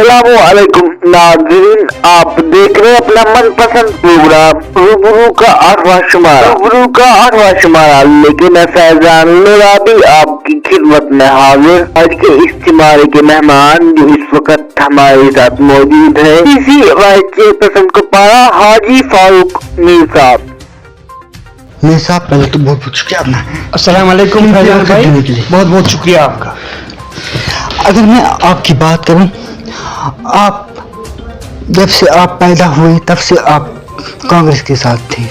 अस्सलामुअलैकुम नाज़रीन, आप देख रहे हैं अपना मनपसंद प्रोग्राम रूबरू का 8वां शुमारा। लेकिन फैजान नूराबी आपकी खिदमत में हाजिर। आज के इज्तिमाई के मेहमान जो इस वक्त हमारे साथ मौजूद है, इसी वाइस चेयरपर्सन को पारा हाजी फारूक मीर साहब। मीर साहब, पहले तो बहुत बहुत शुक्रिया आपका। अस्सलाम वालेकुम भाई, बहुत बहुत शुक्रिया आपका। अगर मैं आपकी बात करूं, आप जब से आप पैदा हुए तब से आप कांग्रेस के साथ थे।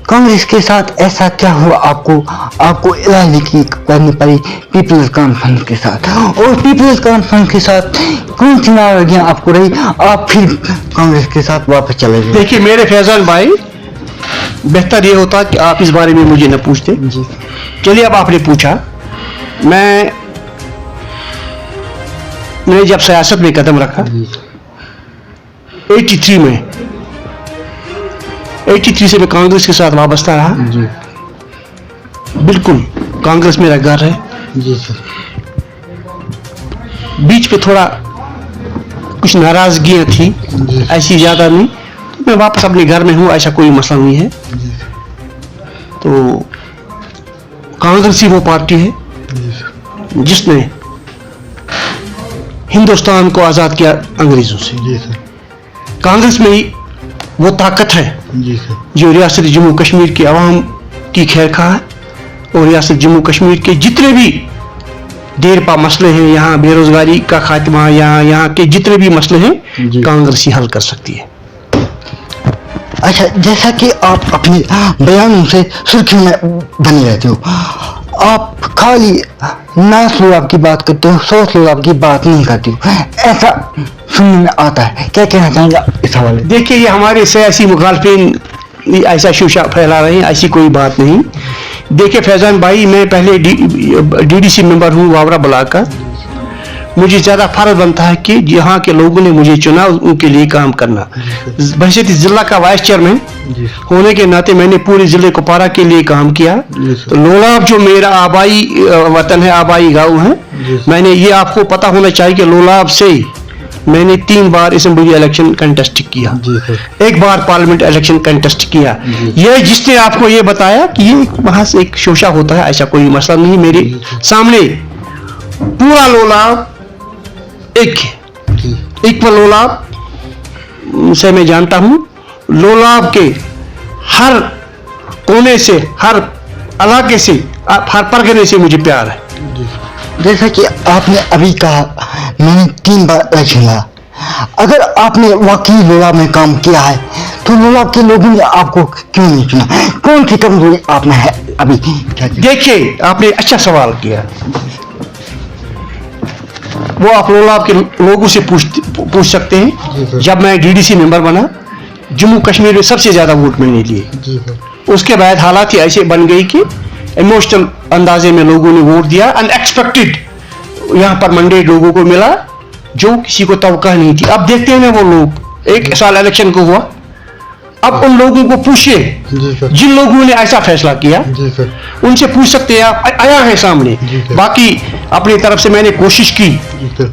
कांग्रेस के साथ ऐसा क्या हुआ आपको इलाही करनी पड़ी पीपल्स कॉन्फ्रेंस के साथ, और पीपल्स कॉन्फ्रेंस के साथ कौन सी नाराजगियां आपको रही, आप फिर कांग्रेस के साथ वापस चले गए? देखिए मेरे फैजान भाई, बेहतर ये होता कि आप इस बारे में मुझे न पूछते। चलिए, अब आपने पूछा। मैंने जब सियासत में कदम रखा 83 में, 83 से मैं कांग्रेस के साथ वाबस्ता रहा। बिल्कुल कांग्रेस मेरा घर है। जी सर। बीच पे थोड़ा कुछ नाराजगियां थी, ऐसी ज्यादा नहीं। मैं वापस अपने घर में हूँ, ऐसा कोई मसला नहीं है। तो कांग्रेस ही वो पार्टी है जिसने हिंदुस्तान को आजाद किया अंग्रेजों से। कांग्रेस में ही वो ताकत है जो रियासत जम्मू कश्मीर की आवाम की खैर खा है, और रियासत जम्मू कश्मीर के जितने भी देरपा मसले हैं, यहाँ बेरोजगारी का खात्मा, यहाँ के जितने भी मसले हैं, कांग्रेस ही हल कर सकती है। अच्छा, जैसा कि आप अपने बयानों से सुर्खियों में बने रहते हो, आप खाली नास लोग आपकी बात करते हो, 100 लोग आपकी बात नहीं करते हो, ऐसा सुनने में आता है। क्या कहना चाहेंगे इस हवाले? देखिए, ये हमारे सियासी मुखालफिन ऐसा शोशा फैला रहे हैं, ऐसी कोई बात नहीं। देखिए फैजान भाई, मैं पहले डीडीसी मेंबर हूँ वावरा ब्लॉक का। मुझे ज़्यादा फर्ज बनता है कि यहाँ के लोगों ने मुझे चुना, उनके लिए काम करना। बहैसियत जिला का वाइस चेयरमैन होने के नाते मैंने पूरे जिले कुपवारा के लिए काम किया। तो लोलाब जो मेरा आबाई वतन है, आबाई गाँव है, मैंने ये आपको पता होना चाहिए कि लोलाब से मैंने 3 बार असेंबली इलेक्शन कंटेस्ट किया, 1 बार पार्लियामेंट इलेक्शन कंटेस्ट किया। ये जिसने आपको ये बताया कि ये वहां से एक शोशा होता है, ऐसा कोई मसला नहीं। मेरे सामने पूरा लोलाब एक लोलाब से मैं जानता हूं। लोलाब के हर कोने से, हर इलाके से, हर परगने से मुझे प्यार है। जैसा कि आपने अभी कहा, मैंने 3 बार इलेक्शन लड़ा। अगर आपने वाकई लोलाब में काम किया है तो लोलाब के लोगों ने आपको क्यों नहीं चुना? कौन सी कमजोरी आप में है अभी? देखिए, आपने अच्छा सवाल किया। वो आप लोलाब के लोगों से पूछ सकते हैं। जब मैं डीडीसी मेंबर बना, जम्मू कश्मीर में सबसे ज्यादा वोट मैंने लिए। उसके बाद हालात ही ऐसे बन गई कि इमोशनल अंदाजे में लोगों ने वोट दिया। अनएक्सपेक्टेड यहाँ पर मंडेट लोगों को मिला जो किसी को तवक्का नहीं थी। अब देखते हैं ना, वो लोग 1 साल इलेक्शन को हुआ, अब उन लोगों को पूछिए जिन लोगों ने ऐसा फैसला किया, उनसे पूछ सकते हैं आप, आया है सामने। बाकी अपनी तरफ से मैंने कोशिश की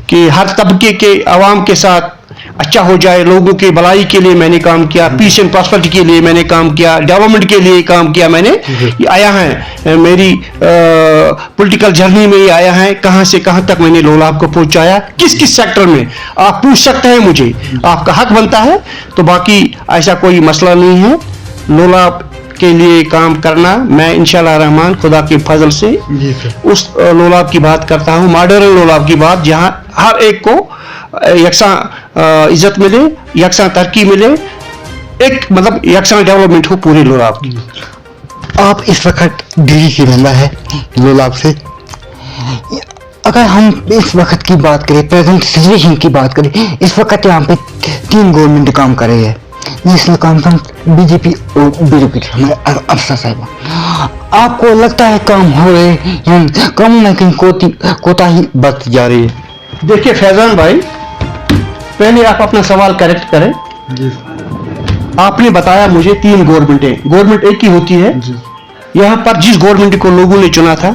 कि हर तबके के आवाम के साथ अच्छा हो जाए, लोगों की भलाई के लिए मैंने काम किया, पीस एंड प्रॉस्पेरिटी के लिए मैंने काम किया, डेवलपमेंट के लिए काम किया। मैंने ये आया है मेरी पॉलिटिकल जर्नी में, ये आया है कहां से कहां तक मैंने लोलाब को पहुंचाया, किस किस सेक्टर में। आप पूछ सकते हैं मुझे, आपका हक बनता है। तो बाकी ऐसा कोई मसला नहीं है लोलाब के लिए काम करना। मैं इंशाल्लाह रहमान खुदा के फजल से उस लोलाब की बात करता हूँ, मॉडर्न लोलाब की बात, जहाँ हर एक को यकसा इज्जत मिले, यकसा तरक्की मिले, एक मतलब यकसा डेवलपमेंट हो पूरे लोलाब की। आप इस वक्त डीडीसी मेंबर है लोलाब से। अगर हम इस वक्त की बात करें, प्रेजेंट सिचुएशन की बात करें, इस वक्त यहाँ पे 3 गवर्नमेंट काम कर रही है, नेशनल कॉन्फ्रेंस, बीजेपी और बीजेपी, हमारे अफसर साहब। आपको लगता है काम हो रहे हैं, काम में कहीं कोताही बरती जा रही है? देखिए फैजान भाई, पहले आप अपना सवाल करेक्ट करें। आपने बताया मुझे 3 गवर्नमेंटें, गवर्नमेंट एक ही होती है। यहाँ पर जिस गवर्नमेंट को लोगों ने चुना था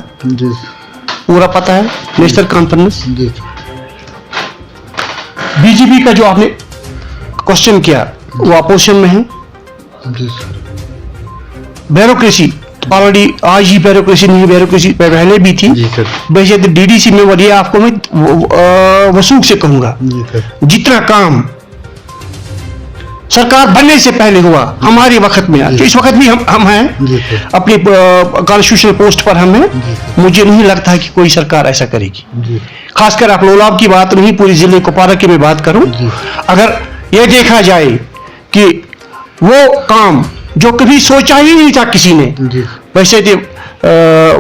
पूरा पता है, नेशनल कॉन्फ्रेंस। बीजेपी का जो आपने क्वेश्चन किया वो अपोजिशन में है। जी ब्यूरोक्रेसी ऑलरेडी आज ही ब्यूरोक्रेसी नहीं, ब्यूरोक्रेसी पहले भी थी। जी सर। वैसे तो डीडीसी में ये आपको मैं वसूख से कहूंगा, जी सर। जितना काम सरकार बनने से पहले हुआ हमारे वक्त में, तो इस वक्त भी हम हैं जी सर। अपनी कॉन्स्टिट्यूशनल पोस्ट पर हम हैं। मुझे नहीं लगता है कि कोई सरकार ऐसा करेगी। जी खासकर आप लोलाब की बात नहीं, पूरे जिले कुपवारा की मैं बात करूं, अगर ये देखा जाए कि वो काम जो कभी सोचा ही नहीं था किसी ने, जी वैसे तो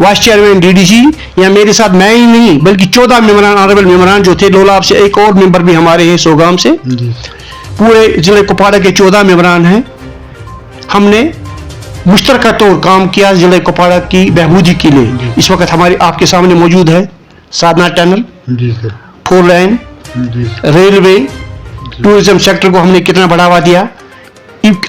वाइस चेयरमैन डीडीसी या मेरे साथ मैं ही नहीं बल्कि 14 मेंबरान, ऑनरेबल मेंबरान जो थे लोलाब से, एक और मेंबर भी हमारे हैं सोगाम से, जी पूरे जिले कुपवाड़ा के 14 मेंबरान हैं। हमने मुश्तरका तौर काम किया जिले कुपवाड़ा की बहबूदी के लिए। इस वक्त हमारे आपके सामने मौजूद है साधना टनल, जी सर। 4 लाइन, जी रेलवे, टूरिज्म सेक्टर को हमने कितना बढ़ावा दिया।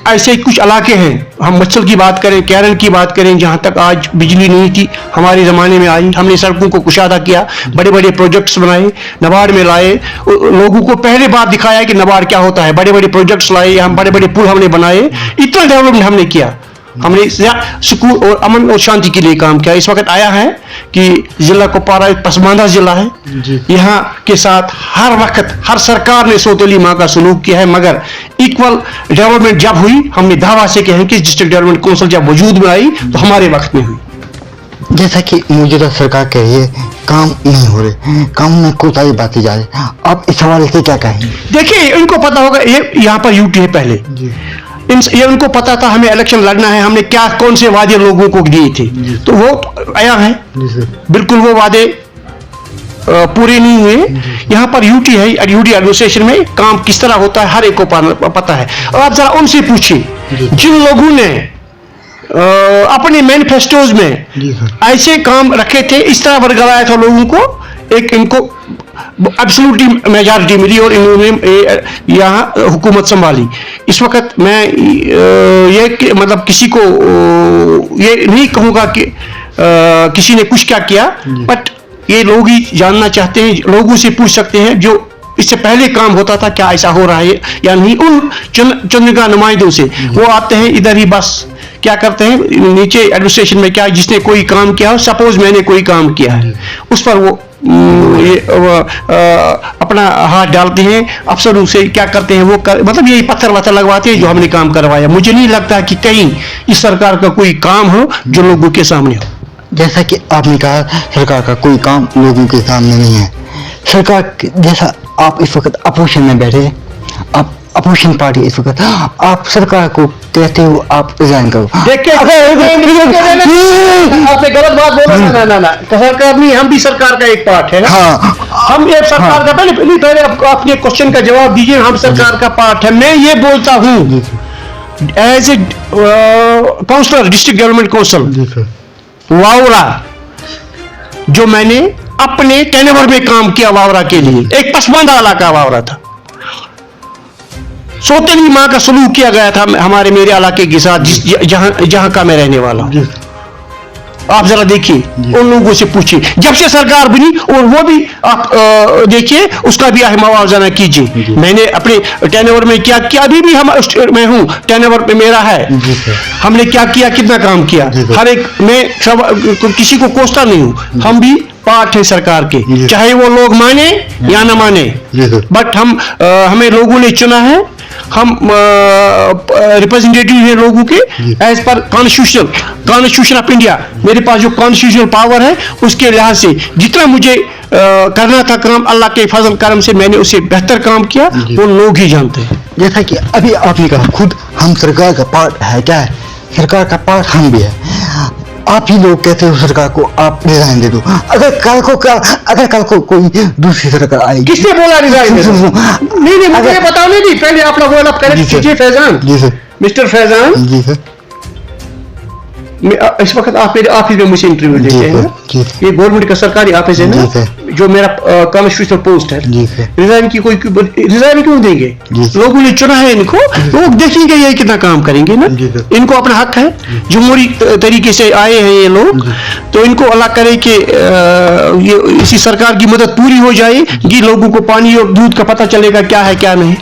ऐसे कुछ इलाके हैं, हम मच्छल की बात करें, केरल की बात करें, जहां तक आज बिजली नहीं थी हमारे ज़माने में आई। हमने सड़कों को कुशादा किया, बड़े बड़े प्रोजेक्ट्स बनाए, नबार्ड में लाए, लोगों को पहले बात दिखाया कि नबार्ड क्या होता है, बड़े बड़े प्रोजेक्ट्स लाए, हम बड़े बड़े पुल हमने बनाए, इतना डेवलपमेंट हमने किया। हमने सुकून और अमन और शांति के लिए काम किया। इस वक्त आया है कि जिला कुपवारा एक पसमानदा जिला है, यहाँ के साथ हर वक्त हर सरकार ने सौतेली माँ का सलूक किया है, मगर इक्वल डेवलपमेंट जब हुई, हमने दावा से कहें कि डिस्ट्रिक्ट डेवलपमेंट काउंसिल जब वजूद में आई तो हमारे वक्त में हुई। जैसा कि मौजूदा सरकार कह रही है काम नहीं हो रहे, काम में कोताही बातें जा रही, आप इस हवाले से क्या कहेंगे? देखिए, इनको पता होगा, ये यहाँ पर यूटी है पहले, ये उनको पता था हमें इलेक्शन लड़ना है, हमने क्या कौन से वादे लोगों को दिए थे, तो वो आया है, बिल्कुल वो वादे पूरे नहीं हुए। यहाँ पर यूटी है, यूटी एडमिनिस्ट्रेशन में काम किस तरह होता है हर एक को पता है। और आप जरा उनसे पूछिए जिन लोगों ने अपने मैनिफेस्टोज में ऐसे काम रखे थे, इस तरह वर्गवाया था लोगों को, एक इनको एब्सोल्यूटली मेजॉरिटी मिली और इन्होंने यहाँ हुकूमत संभाली। इस वक्त मैं ये मतलब किसी को ये नहीं कहूँगा कि किसी ने कुछ क्या किया, बट ये लोग ही जानना चाहते हैं, लोगों से पूछ सकते हैं जो इससे पहले काम होता था क्या ऐसा हो रहा है या नहीं। उन चंद्रिका नुमाइंदों से वो आते हैं इधर ही, बस क्या करते हैं नीचे एडमिनिस्ट्रेशन में क्या, जिसने कोई काम किया हो, सपोज मैंने कोई काम किया है, उस पर वो अपना हाथ डालते हैं, अफसरों से क्या करते हैं वो मतलब यही पत्थर वत्थर लगवाते हैं जो हमने काम करवाया। मुझे नहीं लगता कि कहीं इस सरकार का कोई काम हो जो लोगों के सामने हो। जैसा कि आपने कहा सरकार का कोई काम लोगों के सामने नहीं है, सरकार जैसा आप इस वक्त अपोजिशन में बैठे, आप अपोजिशन पार्टी इस वक्त, आप सरकार को कहते हो आप रिजाइन करो। देखिए आपने गलत बात बोला, ना सरकार नहीं, हम भी सरकार का एक पार्ट है ना। हाँ, हम एक सरकार का पहले अपने क्वेश्चन का जवाब दीजिए। हम सरकार का पार्ट है। मैं ये बोलता हूँ as a counsellor, district development council Wavoora, जो मैंने अपने टेनेवर में काम किया वावरा के लिए, एक पसमानदा इलाका वावरा था, सौतेली माँ का सलूक किया गया था हमारे मेरे इलाके के साथ, जहां का मैं रहने वाला हूं। आप जरा देखिए, उन लोगों से पूछिए, जब से सरकार बनी, और वो भी आप देखिए उसका भी मुआवजा कीजिए। मैंने अपने टेनेवर में क्या किया, अभी भी मैं हूँ, टेनेवर में मेरा है, हमने क्या किया, कितना काम किया, हर एक मैं किसी को कोसता नहीं हूँ। हम भी पार्ट है सरकार के, चाहे वो लोग माने या ना माने, बट हमें लोगों ने चुना है, हम रिप्रेजेंटेटिव हैं लोगों के as per constitution of India. मेरे पास जो कॉन्स्टिट्यूशनल पावर है उसके लिहाज से जितना मुझे करना था काम, अल्लाह के फजल करम से मैंने उससे बेहतर काम किया, वो लोग ही जानते हैं। जैसा कि अभी आपने कहा खुद हम सरकार का पार्ट है, क्या है सरकार का पार्ट हम भी है, आप ही लोग कहते हो सरकार को आप रिजाइन दे दो। अगर कल को कोई दूसरी सरकार आएगी, किसने बोला रिजाइन दे दो? नहीं मुझे बताने दी, पहले आप लोग करेक्ट कीजिए। फैजान जी सर, मिस्टर फैजान जी सर, इस वक्त आप मेरे ऑफिस में मुझे इंटरव्यू देते हैं ना, ये गवर्नमेंट का सरकारी ऑफिस है ना, जो मेरा कॉन्स्टिट्यूशनल पोस्ट है, रिजाइन की कोई रिजाइन क्यों देंगे? लोगों ने चुना है इनको, लोग देखेंगे ये कितना काम करेंगे ना, इनको अपना हक है, जमहूरी तरीके से आए हैं ये लोग, तो इनको अल्लाह करे कि ये इसी सरकार की मदद पूरी हो जाएगी, लोगों को पानी और दूध का पता चलेगा क्या है क्या नहीं,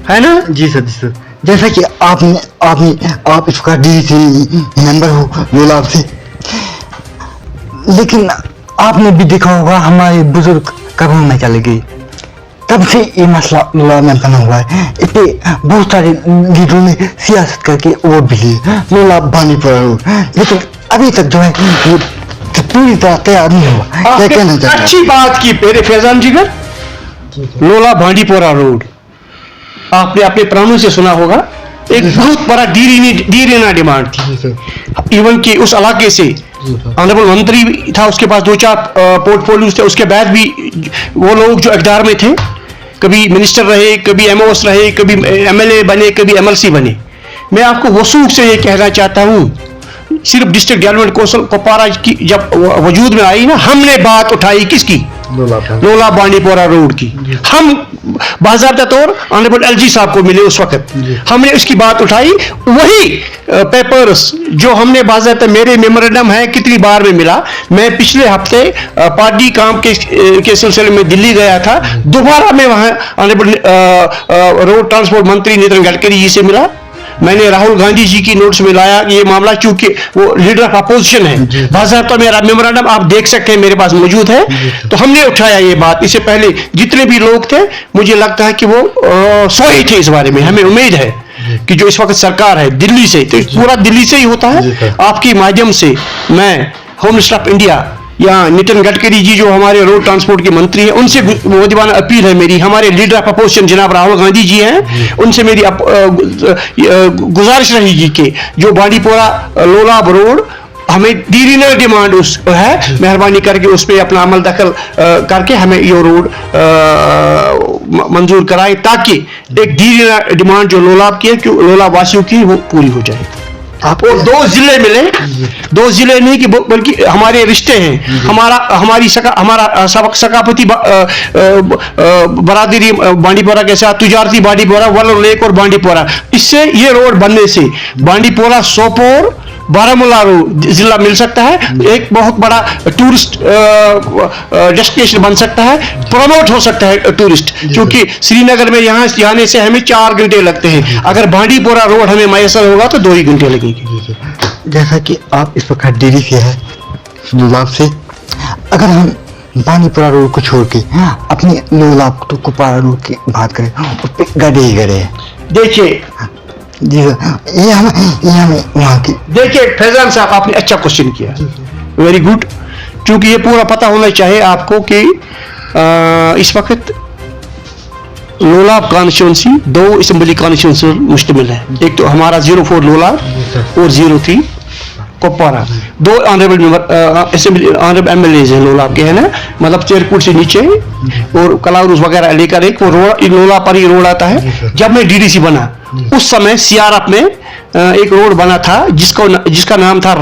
है ना? जी सर। जैसा कि आप इसका डीसी मेंबर हो लोलाब से, लेकिन आपने भी देखा होगा हमारे बुजुर्ग कब्र में चले गए, तब से ये मसला लोलाब में बना हुआ है। इस पे बहुत सारे लीडरों ने सियासत करके वोट भी लिए, लोलाब बानीपुरा रोड, लेकिन अभी तक जो है ये पूरी तरह तैयार नहीं हुआ। क्या कहना चाहते हैं? अच्छी बात की मेरे फैजान जिगर, लोला बांडीपोरा रोड आपने अपने प्राणों से सुना होगा, एक बहुत बड़ा डीरेना डिमांड थी, इवन कि उस इलाके से ऑनरेबल मंत्री भी था, उसके पास 2-4 पोर्टफोलियोज थे, उसके बाद भी वो लोग जो इक़्तिदार में थे, कभी मिनिस्टर रहे, कभी एमओएस रहे, कभी एमएलए बने, कभी एमएलसी बने। मैं आपको वसूख से ये कहना चाहता हूँ, सिर्फ डिस्ट्रिक्ट डेवलपमेंट कौंसिल कुपवारा की जब वजूद में आई ना, हमने बात उठाई किसकी? लोला बांडीपोरा रोड की। हम बाज़ाब्ता तौर ऑनरेबल एलजी साहब को मिले उस वक्त, हमने उसकी बात उठाई, वही पेपर्स जो हमने बाज़ाब्ता, मेरे मेमोरेंडम है कितनी बार में मिला। मैं पिछले हफ्ते पार्टी काम के सिलसिले में दिल्ली गया था, दोबारा मैं वहां ऑनरेबल रोड ट्रांसपोर्ट मंत्री नितिन गडकरी जी से मिला, मैंने राहुल गांधी जी की नोट्स में लाया ये मामला, चूंकि वो लीडर ऑफ अपोजिशन है, बाज़ाब्ता मेरा मेमोरेंडम आप देख सकते हैं मेरे पास मौजूद है, तो हमने उठाया ये बात। इससे पहले जितने भी लोग थे, मुझे लगता है कि वो सोए थे इस बारे में। हमें उम्मीद है कि जो इस वक्त सरकार है दिल्ली से, तो पूरा दिल्ली से ही होता है, आपके माध्यम से मैं होम मिनिस्टर ऑफ इंडिया या नितिन गडकरी जी जो हमारे रोड ट्रांसपोर्ट के मंत्री हैं, उनसे मोदिबाना अपील है मेरी, हमारे लीडर ऑफ अपोजिशन जनाब राहुल गांधी जी हैं, उनसे मेरी गुजारिश रहेगी कि जो बांडीपोरा लोलाब रोड हमें डीरीनर डिमांड उस है, मेहरबानी करके उस पर अपना अमल दखल करके हमें ये रोड मंजूर कराएं, ताकि एक डीरीनर डिमांड जो लोलाब की है, लोलाब वासियों की, वो पूरी हो जाए। आपको 2 जिले मिले, 2 जिले नहीं कि बल्कि हमारे रिश्ते हैं, हमारी सकाफती बरादरी बांडीपोरा के साथ, तुजारती बांडीपोरा, वल्लर लेक और बांडीपोरा, इससे ये रोड बनने से बांडीपोरा, सोपोर, बारामूला रोड जिला मिल सकता है, एक बहुत बड़ा टूरिस्ट डेस्टिनेशन बन सकता है, प्रमोट हो सकता है टूरिस्ट, क्योंकि श्रीनगर में यहाँ जाने से हमें 4 घंटे लगते हैं, अगर बांडीपोरा रोड हमें मैसर होगा तो 2 ही घंटे लगेंगे। जैसा कि आप इस वक्त दिल्ली से है लोलाब से, अगर हम बांडीपोरा रोड को छोड़ के अपने लोलाब तो कुपवारा रोड की बात करें, उस पर गड्ढे ही गड्ढे हैं। देखिए जी ये हमें वहाँ की, देखिए फैजान साहब आपने अच्छा क्वेश्चन किया, वेरी गुड, क्योंकि ये पूरा पता होना चाहिए आपको कि इस वक्त लोलाब कॉन्स्टिट्यूंसी 2 असेंबली कॉन्स्टिट्यूंसी मुश्तमिल है, एक तो हमारा 04 लोलाब और 03 Kupwara, 2 honourable member assembly honourable MLAs हैं लोलाब के, है ना, मतलब चेरकूट से नीचे और कलाउरूस वगैरह लेकर एक वो रोड लोलाब पर ही रोड आता है। जब मैं डीडीसी बना उस समय सीआरएफ में एक रोड बना था जिसका नाम था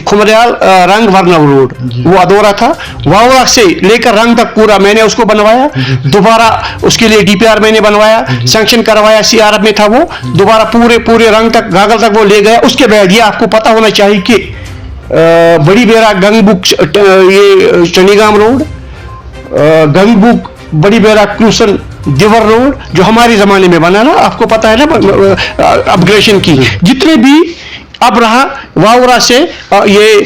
खुमरियाल रंग वर्नव रोड, वो अधूरा था, वावड़ा से लेकर रंग तक पूरा मैंने उसको बनवाया, दोबारा उसके लिए डीपीआर मैंने बनवाया, सैंक्शन करवाया, सीआरएफ में था वो, दोबारा पूरे रंग तक गागल तक वो ले गया। उसके बाद ये आपको पता होना चाहिए कि बड़ी बेरा गंगबुक, ये चंडीगाम रोड, गंगबुक बड़ी बेरा क्रूसन दिवर रोड जो हमारे जमाने में बना ना, आपको पता है ना अपग्रेडेशन की, जितने भी अब रहा वावरा से ये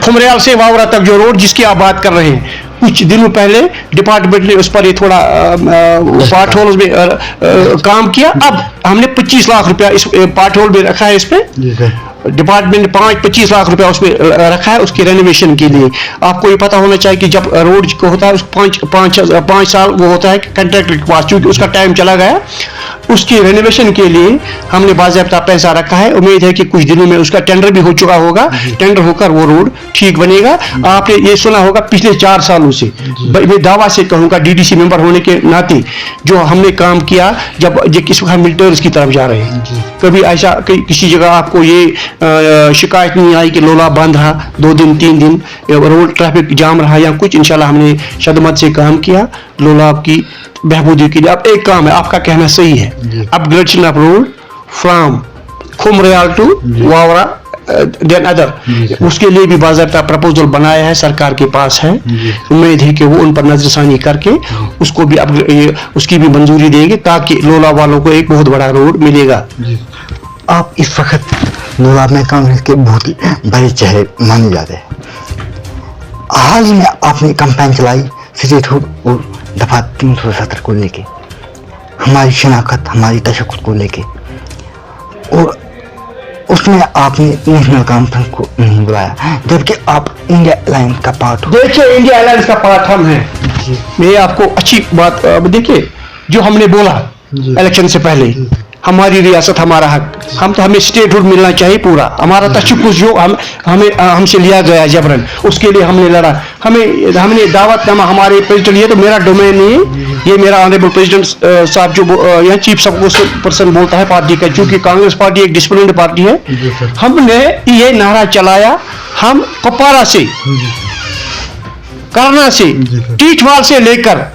खुमरियाल से वावरा तक जो रोड जिसकी आप बात कर रहे हैं, कुछ दिनों पहले डिपार्टमेंट ने उस पर ये थोड़ा पार्ट होल में काम किया। अब हमने 25 लाख रुपया इस पार्ट होल में रखा है इस पे, डिपार्टमेंट ने 5-25 लाख रुपया उसमें रखा है उसके रेनोवेशन के लिए। आपको ये पता होना चाहिए कि जब रोड को होता है उस 5 साल वो होता है कॉन्ट्रैक्टर के पास, क्योंकि उसका टाइम चला गया। उसकी रेनोवेशन के लिए हमने बाज़ाब्ता पैसा रखा है। उम्मीद है कि कुछ दिनों में उसका टेंडर भी हो चुका होगा, टेंडर होकर वो रोड ठीक बनेगा। आपने ये सुना होगा पिछले 4 सालों से, मैं दावा से कहूँगा डीडीसी मेंबर होने के नाते, जो हमने काम किया जब किस वक्त मिलिटरीज की तरफ जा रहे हैं, कभी ऐसा किसी जगह आपको ये शिकायत नहीं आई कि लोला बंद रहा 2 दिन 3 दिन, रोड ट्रैफिक जाम रहा या कुछ। इंशाल्लाह हमने शदमत से काम किया लोला की बहबूदी के लिए। अब एक काम है, आपका कहना सही है, upgradation of road from Khumriyal to Wavoora then other, उसके लिए भी बाज़ाब्ता प्रपोजल बनाया है, सरकार के पास है। उम्मीद है कि वो उन पर नजरसानी करके उसको भी उसकी भी मंजूरी देंगे ताकि लोला वालों को एक बहुत बड़ा रोड मिलेगा। आप इस वक्त लोला में कांग्रेस के बहुत बड़े चेहरे माने जाते हैं। हाल ही में आपने कैंपेन चलाई स्टेट हुड और दफा 370 को लेके, हमारी शनाख्त हमारी तशक्कुर को लेके, और उसमें आपने नेशनल कॉन्फ्रेंस को नहीं बुलाया, जबकि आप इंडिया अलायंस का पार्ट हो। देखिए इंडिया अलायंस का पार्ट हम हैं। मैं आपको अच्छी बात देखिए, जो हमने बोला इलेक्शन से पहले, हमारी रियासत हमारा हक, हमें स्टेटहुड मिलना चाहिए पूरा, हमारा तशक्कुर जो हमसे लिया गया जबरन, उसके लिए हमने लड़ा। हमने दावतनामा हमारे प्रेसिडेंट, ये तो मेरा डोमेन नहीं है, ये मेरा ऑनरेबल प्रेसिडेंट साहब जो यहाँ चीफ पर्सन बोलता है पार्टी का, क्योंकि कांग्रेस पार्टी एक डिसिप्लिन्ड पार्टी है। हमने ये नारा चलाया, हम कुपवारा से, करना से, टीचवाल से लेकर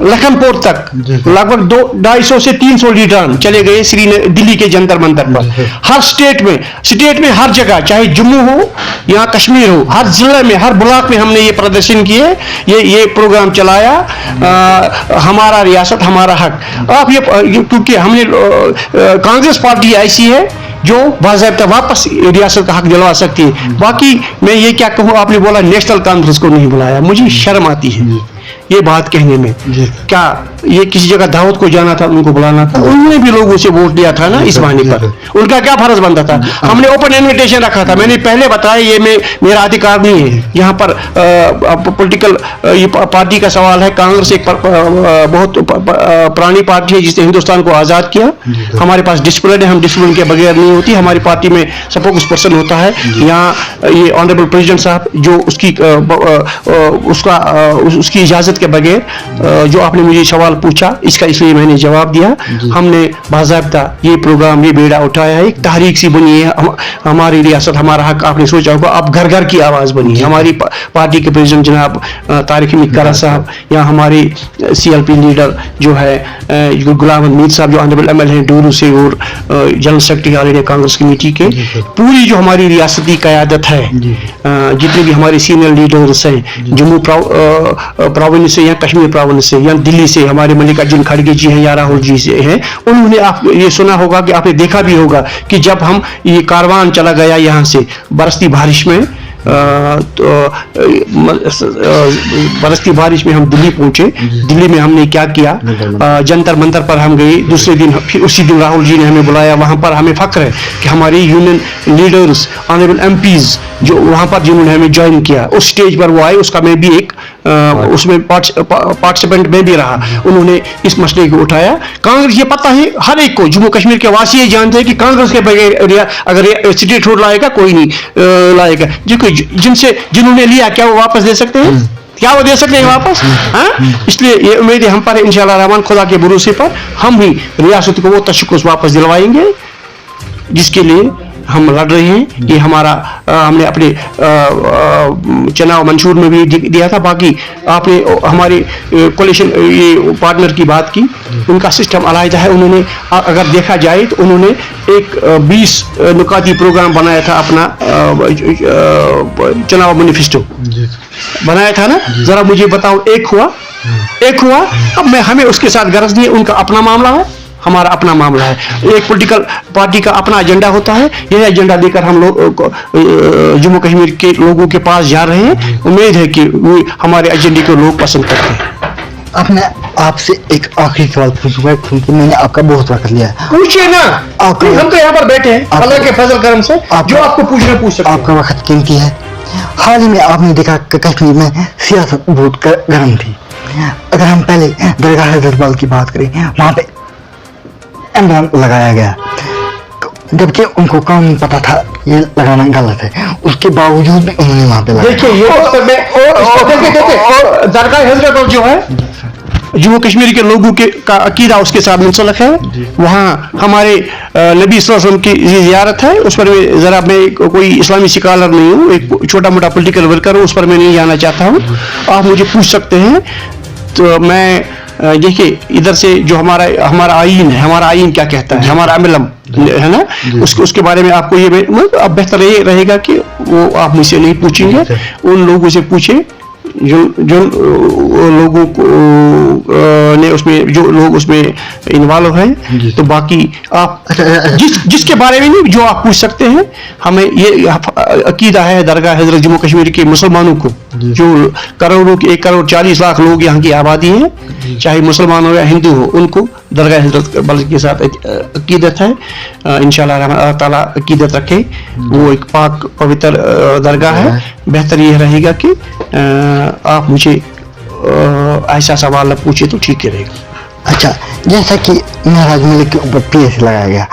लखनपुर तक लगभग 250 से 300 लीडर चले गए दिल्ली के जंतर मंतर पर। हर स्टेट में हर जगह, चाहे जम्मू हो या कश्मीर हो, हर जिले में हर ब्लॉक में हमने ये प्रदर्शन किए, ये प्रोग्राम चलाया, हमारा रियासत हमारा हक। आप ये क्योंकि हमने कांग्रेस पार्टी ऐसी है जो बाज़ाब्ता वापस रियासत का हक दिलवा सकती है। बाकी मैं ये क्या कहूँ, आपने बोला नेशनल कॉन्फ्रेंस को नहीं बुलाया, मुझे शर्म आती है ये बात कहने में। क्या ये किसी जगह दावत को जाना था, उनको बुलाना था? उन्होंने भी लोगों से वोट दिया था ना इस बहाने पर, उनका क्या फर्ज बनता था? हमने ओपन इनविटेशन रखा था, मैंने पहले बताया ये मेरा अधिकार नहीं है। यहाँ पर पॉलिटिकल पार्टी का सवाल है। कांग्रेस एक बहुत पुरानी पार्टी है जिसने हिंदुस्तान को आज़ाद किया। हमारे पास डिसिप्लिन है, हम डिसिप्लिन के बगैर नहीं होती। हमारी पार्टी में स्पोक्स पर्सन होता है, यहाँ ये ऑनरेबल प्रेसिडेंट साहब जो उसकी इजाजत के बगैर जो आपने मुझे सवाल पूछा, इसका इसलिए मैंने जवाब दिया। हमने बाज़ाब्ता ये प्रोग्राम, ये बेड़ा उठाया है, एक तहरीक सी बनी है, हमारी रियासत हमारा हक। आपने सोचा होगा अब घर घर की आवाज़ बनी है। हमारी पार्टी के प्रेसिडेंट जनाब तारिक मिक्कारा साहब, या हमारे CLP लीडर जो है गुलाम हमीद साहब जो ऑनरेबल ML हैं डूरू से, और general secretary all India Congress committee के, पूरी जो हमारी रियासती क़यादत है, जितने भी हमारे सीनियर लीडर्स हैं, जम्मू प्रोविंस से या कश्मीर प्रोविंस से या दिल्ली से, हमारे मल्लिकार्जुन खड़गे जी हैं या राहुल जी से हैं, उन्होंने, आप ये सुना होगा कि आपने देखा भी होगा कि जब हम ये कारवान चला गया यहाँ से बरसती बारिश में, तो बरसती बारिश में हम दिल्ली पहुंचे। दिल्ली में हमने क्या किया, जंतर मंतर पर हम गए। दूसरे दिन फिर उसी दिन राहुल जी ने हमें बुलाया। वहां पर हमें फख्र है कि हमारे यूनियन लीडर्स, ऑनरेबल MPs जो वहां पर जिन्होंने हमें ज्वाइन किया, उस स्टेज पर वो आए, उसका मैं भी एक उसमें पार्टिसिपेंट में भी रहा। उन्होंने इस मसले को उठाया। कांग्रेस, ये पता है हर एक को, जम्मू कश्मीर के वासी ये जानते हैं कि कांग्रेस के बगैर अगर स्टेट रोड लाएगा कोई नहीं लाएगा। जिन्होंने लिया, क्या वो वापस दे सकते हैं? क्या वो दे सकते हैं वापस? इसलिए ये उम्मीद है हम पर, इंशाअल्लाह रहमान, खुदा के भरोसे पर हम ही रियासत को वो तशक्कुस वापस दिलवाएंगे जिसके लिए हम लड़ रहे हैं। ये हमारा हमने अपने चुनाव मंशूर में भी दिया था। बाकी आपने हमारे कोलिशन ये पार्टनर की बात की, उनका सिस्टम अलग है। उन्होंने, अगर देखा जाए तो उन्होंने एक 20 नुकाती प्रोग्राम बनाया था, अपना चुनाव मैनिफेस्टो बनाया था ना। जरा मुझे बताओ, एक हुआ? अब हमें उसके साथ गरज नहीं है। उनका अपना मामला है, हमारा अपना मामला है। एक पॉलिटिकल पार्टी का अपना एजेंडा होता है। यह एजेंडा लेकर हम लोग जम्मू कश्मीर के लोगों के पास जा रहे हैं। उम्मीद है कि वो हमारे एजेंडे को लोग पसंद करते हैं। अब मैं आपसे एक आखिरी सवाल पूछूंगा क्योंकि मैंने आपका बहुत वक्त लिया है। पूछिए ना, हम तो यहाँ पर बैठे हैं अल्लाह के फजल करम से, जो आपको पूछना पूछ सकते हैं। आपका वक्त कीमती है। हाल ही में आपने देखा कि कश्मीर में सियासत बहुत गर्म थी। अगर हम पहले दरगाह हजरत बल की बात करें, वहाँ पे एम्बुलेंस लगाया गया, जबकि उनको कानून पता था ये लगाना गलत है, उसके बावजूद भी उन्होंने वहाँ पे लगाया। देखिए ये देखिए दरगाह हजरत बल जो है, जम्मू कश्मीर के लोगों के का अकीदा उसके साथ मुंसलक है। वहाँ हमारे नबी सल्लल्लाहु अलैहि वसल्लम की ज़ियारत है, उस पर ज़रा मैं कोई इस्लामी स्कॉलर नहीं हूँ, एक छोटा मोटा पॉलिटिकल वर्कर हूँ, उस पर मैं नहीं जाना चाहता हूँ। आप मुझे पूछ सकते हैं। तो मैं देखिए इधर से जो हमारा आईन है, हमारा आईन क्या कहता है, हमारा अमलम है ना, उसके बारे में आपको ये अब बेहतर ये रहेगा कि वो आप मुझसे नहीं पूछेंगे, उन लोगों से पूछे जो लोगों को ने उसमें, जो लोग उसमें इन्वॉल्व हैं। तो बाकी आप जिसके बारे में नहीं, जो आप पूछ सकते हैं। हमें ये अकीदा है दरगाह हजरत जम्मू कश्मीर के मुसलमानों को, जो करोड़ों के 1 करोड़ 40 लाख लोग यहाँ की आबादी है, चाहे मुसलमान हो या हिंदू हो, उनको दरगाह हजरत बल के साथ अकीदत है। इंशाअल्लाह अल्लाह ताला अकीदत रखे। वो एक पाक पवित्र दरगाह है। बेहतर ये रहेगा कि आप मुझे ऐसा सवाल न पूछे तो ठीक रहेगा। अच्छा, जैसा कि महराज मलिक के ऊपर पीएस लगाया गया,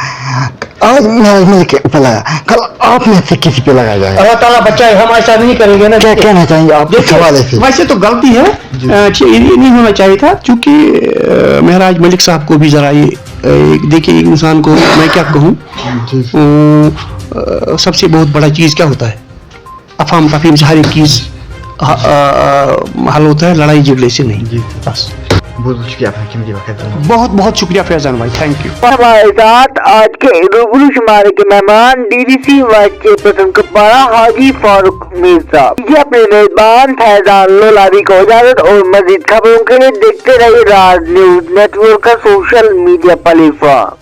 आज महराज मलिक के ऊपर लगा, कल आप में से किसी पे लगाया जाएगा। अल्लाह ताला बचाए, हम ऐसा नहीं करेंगे ना। क्या कहना चाहेंगे आप इस हवाले से? वैसे तो गलती है, ये नहीं होना चाहिए था, क्योंकि महराज मलिक साहब को भी जरा ये देखिए, एक इंसान को मैं क्या कहूँ, सबसे बहुत बड़ा चीज़ क्या होता है, अफाम तफहीम से हर एक चीज़ हल होता है, लड़ाई झगड़े से नहीं। बस बहुत शुक्रिया आपका, बहुत बहुत शुक्रिया फैजान भाई, थैंक यू। हमारे साथ आज के रूबरू शुमारे के मेहमान डीडीसी वाइस चेयरपर्सन कुपवाड़ा हाजी फारूक मिर्जा। ये अपने मेजबान फैजान लोलारी को इजाजत, और मजीद खबरों के लिए देखते रहिए राज न्यूज नेटवर्क का सोशल मीडिया प्लेटफॉर्म।